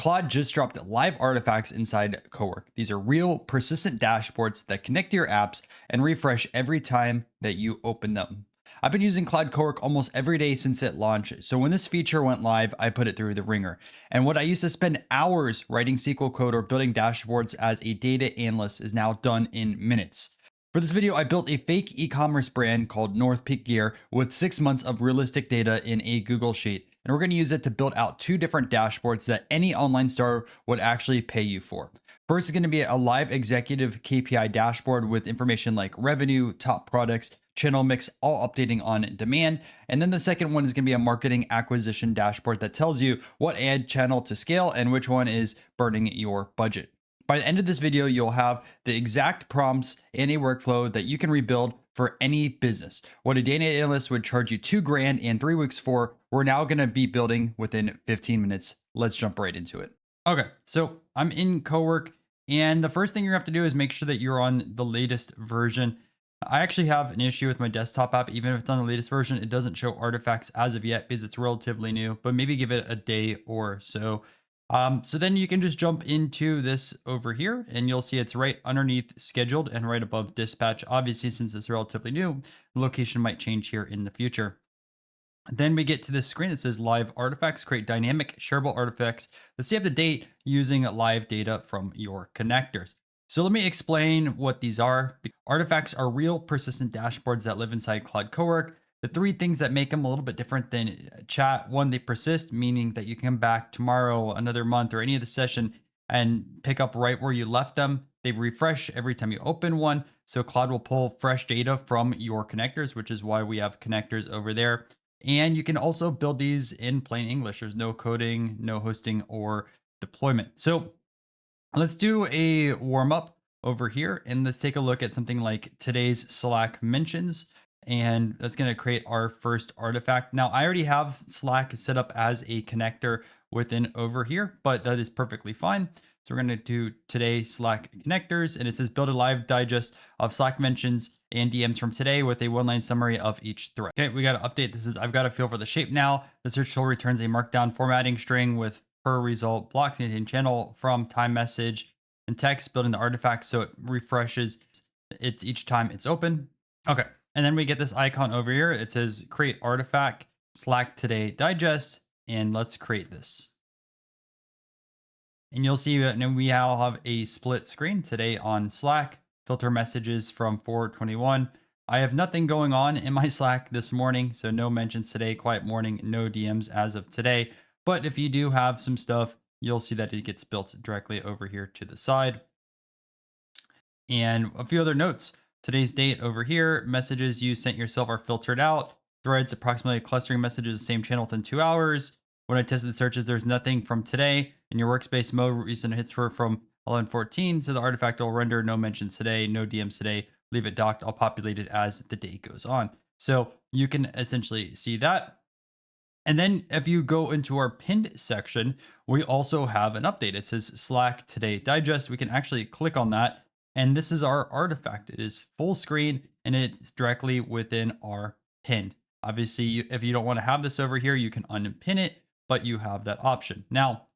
Claude just dropped live artifacts inside Cowork. These are real, persistent dashboards that connect to your apps and refresh every time that you open them. I've been using Claude Cowork almost every day since it launched, so when this feature went live, I put it through the ringer. And what I used to spend hours writing SQL code or building dashboards as a data analyst is now done in minutes. For this video, I built a fake e-commerce brand called North Peak Gear with 6 months of realistic data in a Google Sheet. And we're going to use it to build out 2 different dashboards that any online store would actually pay you for. First is going to be a live executive KPI dashboard with information like revenue, top products, channel mix, all updating on demand. And then the second one is going to be a marketing acquisition dashboard that tells you what ad channel to scale and which one is burning your budget. By the end of this video, you'll have the exact prompts and a workflow that you can rebuild for any business. What a data analyst would charge you $2,000 and 3 weeks for, we're now going to be building within 15 minutes. Let's jump right into it. Okay, so I'm in Cowork, and the first thing you have to do is make sure that you're on the latest version. I actually have an issue with my desktop app. Even if it's on the latest version, it doesn't show artifacts as of yet because it's relatively new, but maybe give it a day or so. So then you can just jump into this over here and you'll see it's right underneath scheduled and right above dispatch. Obviously, since it's relatively new, the location might change here in the future. Then we get to this screen that says live artifacts, create dynamic shareable artifacts that stay up to date using live data from your connectors. So let me explain what these are. Artifacts are real persistent dashboards that live inside Claude Cowork. The 3 things that make them a little bit different than chat: 1, they persist, meaning that you can come back tomorrow, another month, or any of the session and pick up right where you left them. They refresh every time you open one. So Claude will pull fresh data from your connectors, which is why we have connectors over there. And you can also build these in plain English. There's no coding, no hosting or deployment. So let's do a warm up over here and let's take a look at something like today's Slack mentions. And that's going to create our first artifact. Now, I already have Slack set up as a connector within over here, but that is perfectly fine. So we're going to do today Slack connectors, and it says build a live digest of Slack mentions and DMs from today with a 1-line summary of each thread. Okay, we got to update. This is I've got a feel for the shape now. The search tool returns a markdown formatting string with per result blocks contain channel from time message and text, building the artifact so it refreshes it's each time it's open. Okay. And then we get this icon over here. It says create artifact Slack today digest, and let's create this. And you'll see that we now have a split screen today on Slack, filter messages from 421. I have nothing going on in my Slack this morning, so no mentions today, quiet morning, no DMs as of today. But if you do have some stuff, you'll see that it gets built directly over here to the side. And a few other notes. Today's date over here, messages you sent yourself are filtered out. Threads approximately clustering messages the same channel within 2 hours. When I tested the searches, there's nothing from today. In your workspace mode, recent hits were from 11:14. So the artifact will render no mentions today, no DMs today. Leave it docked. I'll populate it as the day goes on. So you can essentially see that. And then if you go into our pinned section, we also have an update. It says Slack today digest. We can actually click on that. And this is our artifact. It is full screen and it's directly within our pin. Obviously, if you don't want to have this over here, you can unpin it, but you have that option. Now,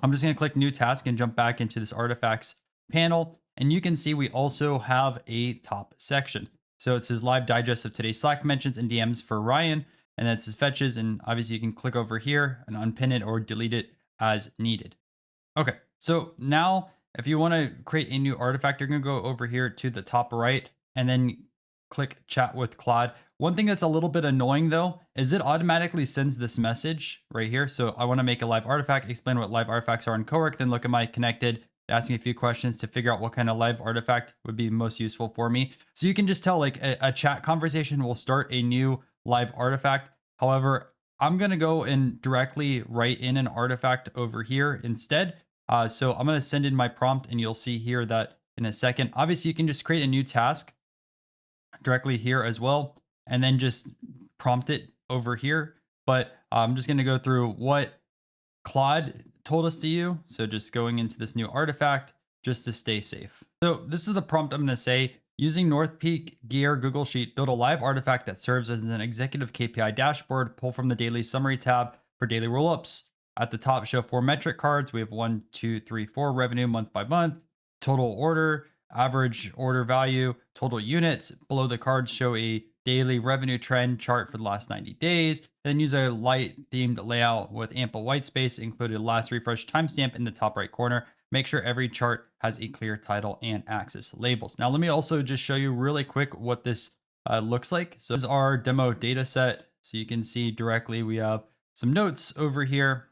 I'm just going to click new task and jump back into this artifacts panel. And you can see we also have a top section. So it says live digest of today's Slack mentions and DMs for Ryan. And that says fetches. And obviously you can click over here and unpin it or delete it as needed. Okay, so now if you want to create a new artifact, you're going to go over here to the top right and then click chat with Claude. One thing that's a little bit annoying though, is it automatically sends this message right here. So I want to make a live artifact, explain what live artifacts are in Cowork, then look at my connected, ask me a few questions to figure out what kind of live artifact would be most useful for me. So you can just tell like a chat conversation will start a new live artifact. However, I'm going to go and directly write in an artifact over here instead. So I'm going to send in my prompt and you'll see here that in a second. Obviously, you can just create a new task directly here as well, and then just prompt it over here. But I'm just going to go through what Claude told us to do. So just going into this new artifact just to stay safe. So this is the prompt I'm going to say. Using North Peak Gear Google Sheet, build a live artifact that serves as an executive KPI dashboard. Pull from the daily summary tab for daily roll-ups. At the top, show 4 metric cards. We have 1, 2, 3, 4 revenue month by month, total order, average order value, total units. Below the cards, show a daily revenue trend chart for the last 90 days. Then use a light themed layout with ample white space, included last refresh timestamp in the top right corner. Make sure every chart has a clear title and axis labels. Now, let me also just show you really quick what this looks like. So this is our demo data set. So you can see directly we have some notes over here.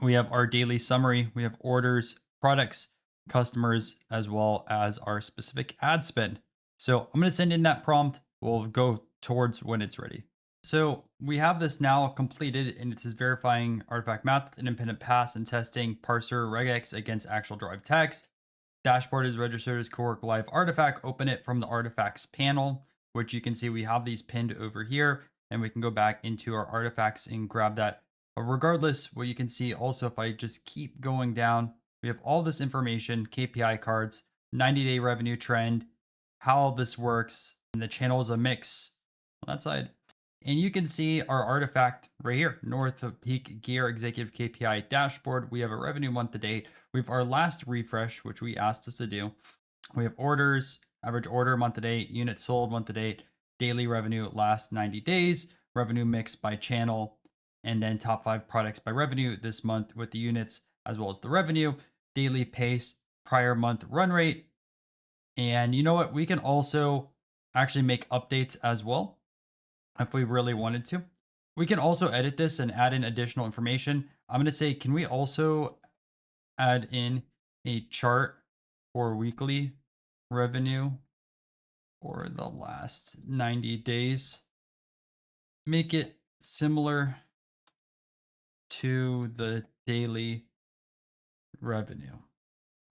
We have our daily summary. We have orders, products, customers, as well as our specific ad spend. So I'm going to send in that prompt. We'll go towards when it's ready. So we have this now completed, and it says verifying artifact math, independent pass and testing parser regex against actual drive text. Dashboard is registered as Cowork Live artifact. Open it from the artifacts panel, which you can see we have these pinned over here, and we can go back into our artifacts and grab that. But regardless, what you can see also, if I just keep going down, we have all this information, KPI cards, 90-day revenue trend, how this works, and the channel is a mix on that side. And you can see our artifact right here, North Peak Gear Executive KPI Dashboard. We have a revenue month to date. We have our last refresh, which we asked us to do. We have orders, average order month to date, units sold month to date, daily revenue last 90 days, revenue mix by channel, and then top 5 products by revenue this month with the units as well as the revenue, daily pace, prior month run rate. And you know what? We can also actually make updates as well if we really wanted to. We can also edit this and add in additional information. I'm going to say, can we also add in a chart for weekly revenue for the last 90 days? Make it similar to the daily revenue.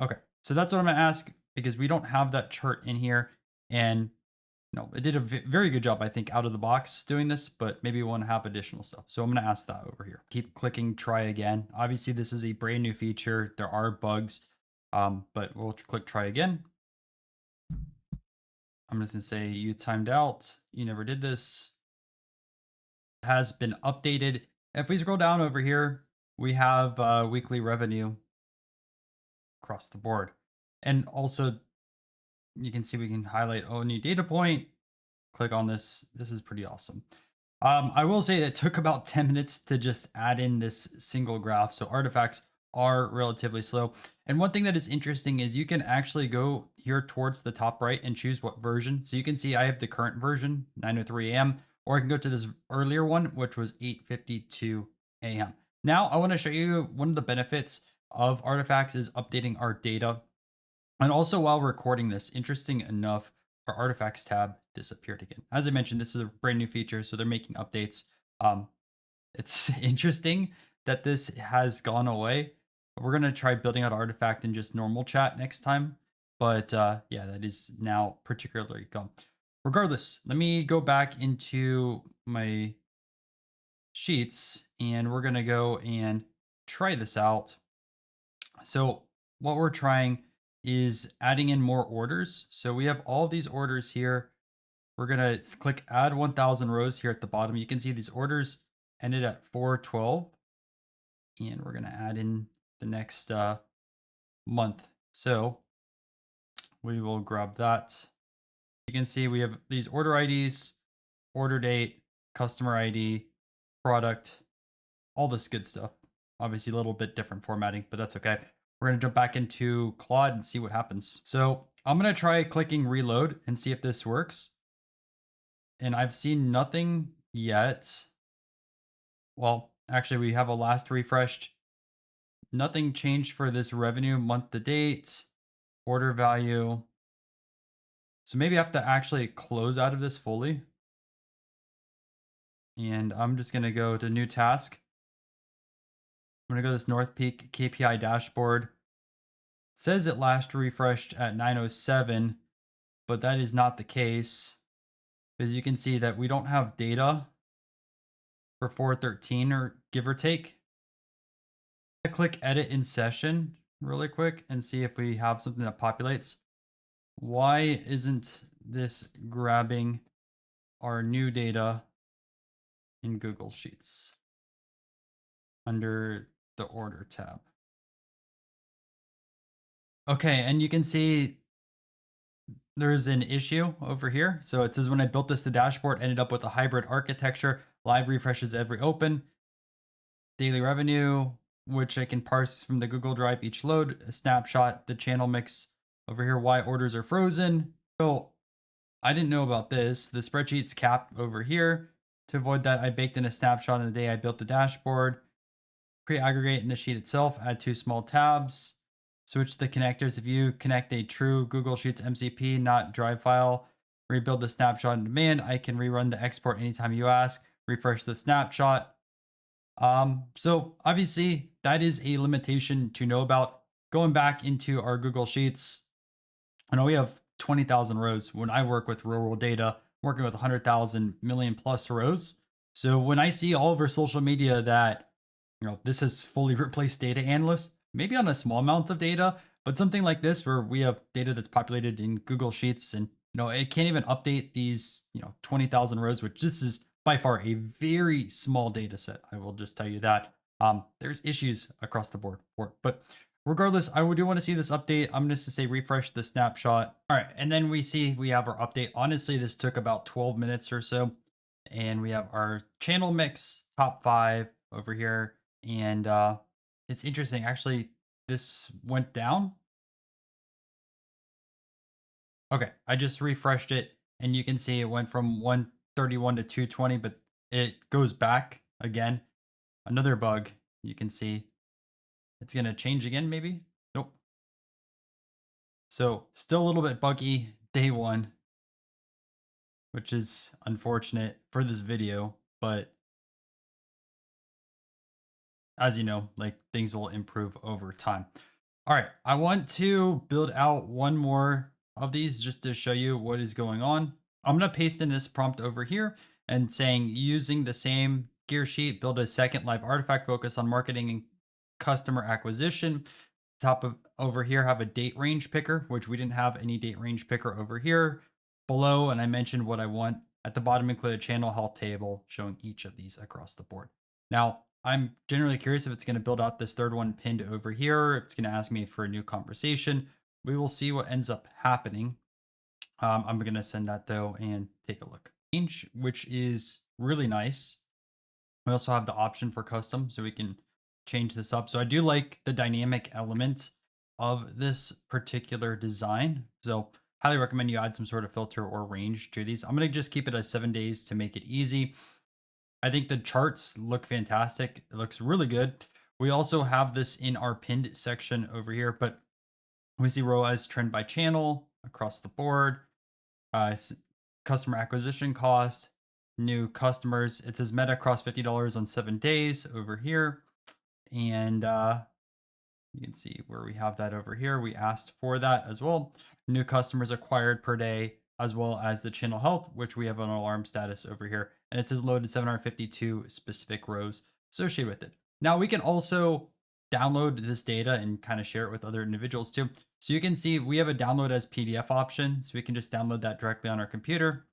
Okay, so that's what I'm gonna ask, because we don't have that chart in here. And no, it did a very good job, I think, out of the box doing this, but maybe we want to have additional stuff. So I'm going to ask that over here. Keep clicking try again. Obviously, this is a brand new feature. There are bugs, but we'll click try again. I'm just going to say you timed out. You never did this. It has been updated. If we scroll down over here, we have weekly revenue across the board. And also, you can see we can highlight new data point. Click on this. This is pretty awesome. I will say that it took about 10 minutes to just add in this single graph. So artifacts are relatively slow. And one thing that is interesting is you can actually go here towards the top right and choose what version. So you can see I have the current version, 9:03 a.m., or I can go to this earlier one, which was 8:52 a.m. Now I want to show you one of the benefits of artifacts is updating our data. And also, while recording this, interesting enough, our artifacts tab disappeared again. As I mentioned, this is a brand new feature, so they're making updates. It's interesting that this has gone away. We're gonna try building out artifact in just normal chat next time. But yeah, that is now particularly gone. Regardless, let me go back into my sheets and we're gonna go and try this out. So what we're trying is adding in more orders. So we have all these orders here. We're going to click add 1000 rows here at the bottom. You can see these orders ended at 412. And we're going to add in the next month. So we will grab that. You can see we have these order IDs, order date, customer ID, product, all this good stuff. Obviously a little bit different formatting, but that's okay. We're going to jump back into Claude and see what happens. So I'm going to try clicking reload and see if this works. And I've seen nothing yet. Well, actually we have a last refreshed. Nothing changed for this revenue month to date, order value. So maybe I have to actually close out of this fully. And I'm just going to go to new task. I'm going to go to this North Peak KPI dashboard. It says it last refreshed at 9:07, but that is not the case. As you can see that we don't have data for 413 or give or take. I click edit in session really quick and see if we have something that populates. Why isn't this grabbing our new data in Google Sheets? Under the order tab. Okay, and you can see there's an issue over here. So it says when I built this, the dashboard ended up with a hybrid architecture, live refreshes every open, daily revenue, which I can parse from the Google Drive each load, a snapshot, the channel mix over here, why orders are frozen. So I didn't know about this. The spreadsheet's capped over here. To avoid that, I baked in a snapshot on the day I built the dashboard, pre-aggregate in the sheet itself, add 2 small tabs, switch the connectors. If you connect a true Google Sheets MCP, not drive file, rebuild the snapshot on demand. I can rerun the export anytime you ask, refresh the snapshot. So obviously that is a limitation to know about. Going back into our Google Sheets, I know we have 20,000 rows. When I work with real world data, I'm working with 100,000 million plus rows. So when I see all over social media that, this has fully replaced data analysts, maybe on a small amount of data, but something like this where we have data that's populated in Google Sheets and, it can't even update these, 20,000 rows, which this is by far a very small data set. I will just tell you that. There's issues across the board for it, but regardless, I do want to see this update. I'm just to say refresh the snapshot. All right, and then we see we have our update. Honestly, this took about 12 minutes or so. And we have our channel mix, top 5 over here. And it's interesting. Actually, this went down. Okay, I just refreshed it. And you can see it went from 131 to 220, but it goes back again. Another bug you can see. It's going to change again, maybe? Nope. So still a little bit buggy day 1, which is unfortunate for this video, but as you know, like things will improve over time. All right, I want to build out one more of these just to show you what is going on. I'm going to paste in this prompt over here and saying using the same gear sheet, build a second live artifact, focus on marketing and customer acquisition. Top of over here have a date range picker, which we didn't have any date range picker over here. Below, and I mentioned what I want. At the bottom, include a channel health table showing each of these across the board. Now, I'm generally curious if it's going to build out this third one pinned over here. If it's going to ask me for a new conversation. We will see what ends up happening. I'm going to send that though and take a look. Change, which is really nice. We also have the option for custom, so we can change this up. So I do like the dynamic element of this particular design. So highly recommend you add some sort of filter or range to these. I'm going to just keep it as 7 days to make it easy. I think the charts look fantastic. It looks really good. We also have this in our pinned section over here, but we see ROAS trend by channel across the board, customer acquisition cost, new customers. It says Meta crossed $50 on 7 days over here. And you can see where we have that over here. We asked for that as well. New customers acquired per day, as well as the channel health, which we have an alarm status over here. And it says loaded 752 specific rows associated with it. Now we can also download this data and kind of share it with other individuals too. So you can see we have a download as PDF option. So we can just download that directly on our computer.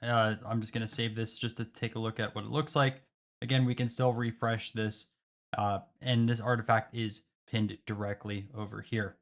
I'm just going to save this just to take a look at what it looks like. Again, we can still refresh this. And this artifact is pinned directly over here.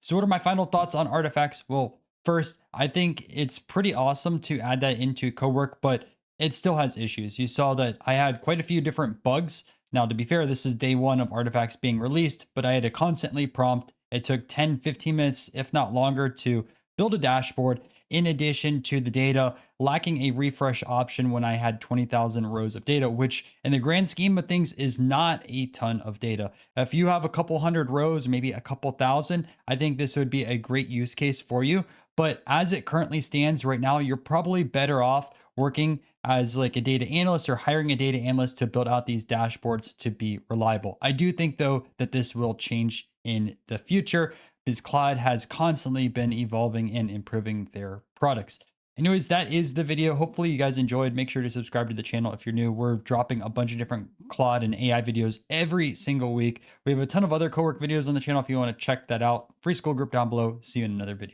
So what are my final thoughts on artifacts? Well, first, I think it's pretty awesome to add that into Cowork, but it still has issues. You saw that I had quite a few different bugs. Now, to be fair, this is day 1 of artifacts being released, but I had to constantly prompt. It took 10, 15 minutes, if not longer, to build a dashboard. In addition to the data, lacking a refresh option when I had 20,000 rows of data, which in the grand scheme of things is not a ton of data. If you have a couple hundred rows, maybe a couple thousand, I think this would be a great use case for you. But as it currently stands right now, you're probably better off working as like a data analyst or hiring a data analyst to build out these dashboards to be reliable. I do think though that this will change in the future, because Claude has constantly been evolving and improving their products. Anyways, that is the video. Hopefully you guys enjoyed. Make sure to subscribe to the channel if you're new. We're dropping a bunch of different Claude and AI videos every single week. We have a ton of other Cowork videos on the channel if you want to check that out. Free school group down below. See you in another video.